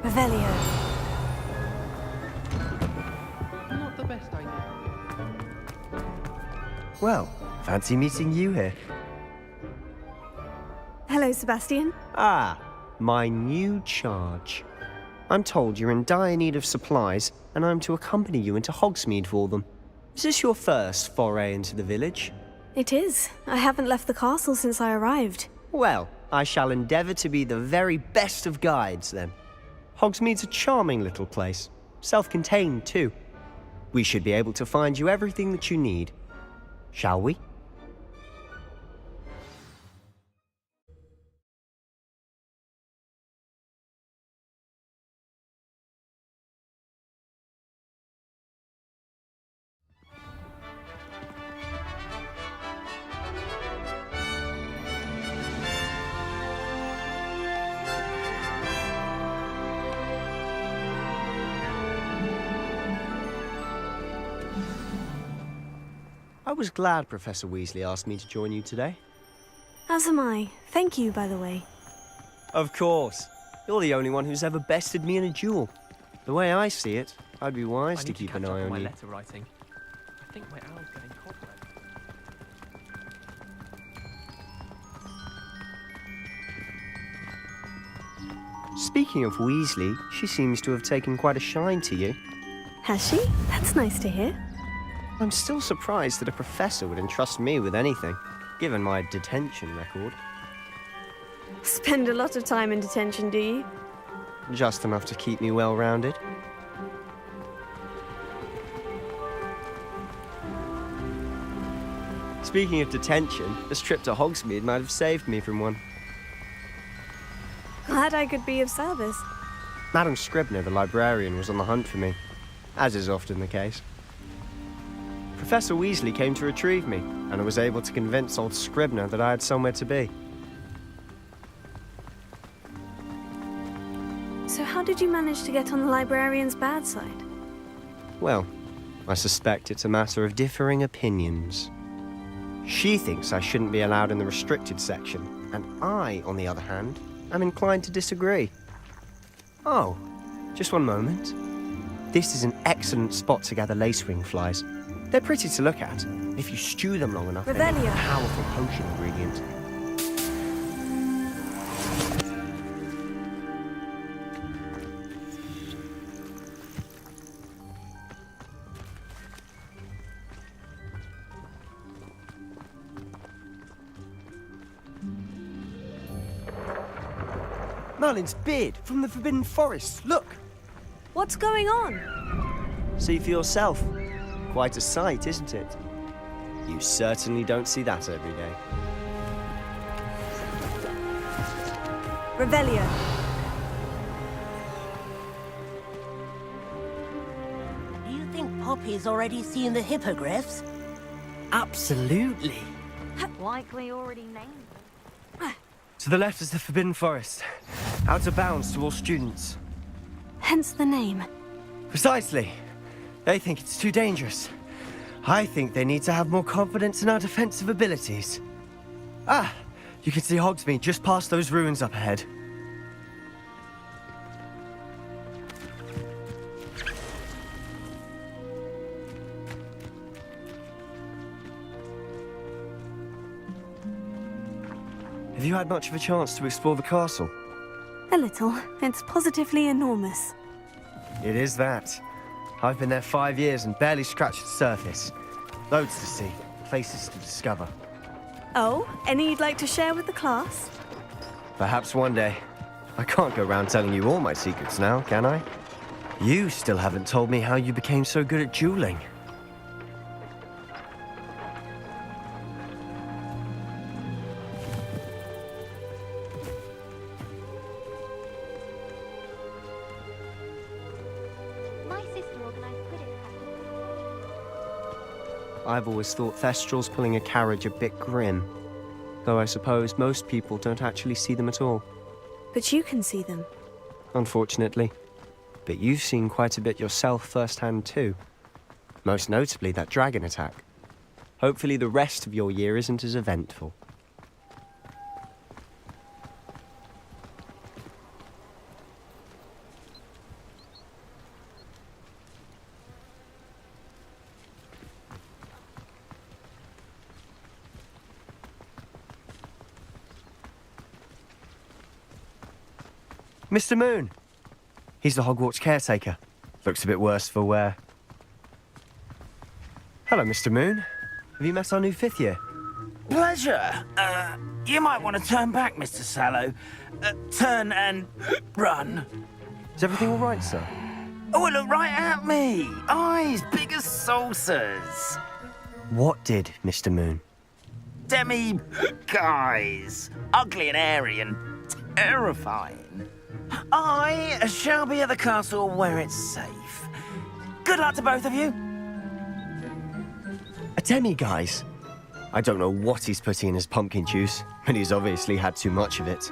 Revelio. Not the best idea. Well, fancy meeting you here. Hello, Sebastian. Ah, my new charge. I'm told you're in dire need of supplies, and I'm to accompany you into Hogsmeade for them. Is this your first foray into the village? It is. I haven't left the castle since I arrived. Well, I shall endeavour to be the very best of guides, then. Hogsmeade's a charming little place. Self-contained, too. We should be able to find you everything that you need. Shall we? I was glad Professor Weasley asked me to join you today. As am I. Thank you, by the way. Of course. You're the only one who's ever bested me in a duel. The way I see it, I'd be wise to keep an eye on my you. letter writing. I think my owl's getting cobwebs. Speaking of Weasley, she seems to have taken quite a shine to you. Has she? That's nice to hear. I'm still surprised that a professor would entrust me with anything, given my detention record. Spend a lot of time in detention, do you? Just enough to keep me well-rounded. Speaking of detention, this trip to Hogsmeade might have saved me from one. Glad I could be of service. Madam Scribner, the librarian, was on the hunt for me, as is often the case. Professor Weasley came to retrieve me, and I was able to convince old Scribner that I had somewhere to be. So how did you manage to get on the librarian's bad side? Well, I suspect it's a matter of differing opinions. She thinks I shouldn't be allowed in the restricted section, and I, on the other hand, am inclined to disagree. Oh, just one moment. This is an excellent spot to gather lacewing flies. They're pretty to look at. If you stew them long enough, they make a Revelio. powerful potion ingredient. Merlin's beard from the Forbidden Forest. Look! What's going on? See for yourself. Quite a sight, isn't it? You certainly don't see that every day. Revelio. Do you think Poppy's already seen the hippogriffs? Absolutely. Likely already named. To the left is the Forbidden Forest. Out of bounds to all students. Hence the name. Precisely. They think it's too dangerous. I think they need to have more confidence in our defensive abilities. Ah, you can see Hogsmeade just past those ruins up ahead. Have you had much of a chance to explore the castle? A little. It's positively enormous. It is that. I've been there 5 years and barely scratched the surface. Loads to see, places to discover. Oh, any you'd like to share with the class? Perhaps one day. I can't go around telling you all my secrets now, can I? You still haven't told me how you became so good at dueling. I've always thought Thestrals pulling a carriage a bit grim. Though I suppose most people don't actually see them at all. But you can see them. Unfortunately. But you've seen quite a bit yourself firsthand too. Most notably that dragon attack. Hopefully the rest of your year isn't as eventful. Mr. Moon. He's the Hogwarts caretaker. Looks a bit worse for wear. Hello, Mr. Moon. Have you met our new fifth year? Pleasure. You might want to turn back, Mr. Sallow. Turn and run. Is everything all right, sir? Oh, look right at me. Eyes big as saucers. What did, Mr. Moon? Guys. Ugly and airy and terrifying. I shall be at the castle where it's safe. Good luck to both of you. A demi-guise? I don't know what he's putting in his pumpkin juice, but he's obviously had too much of it.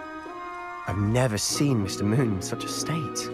I've never seen Mr. Moon in such a state.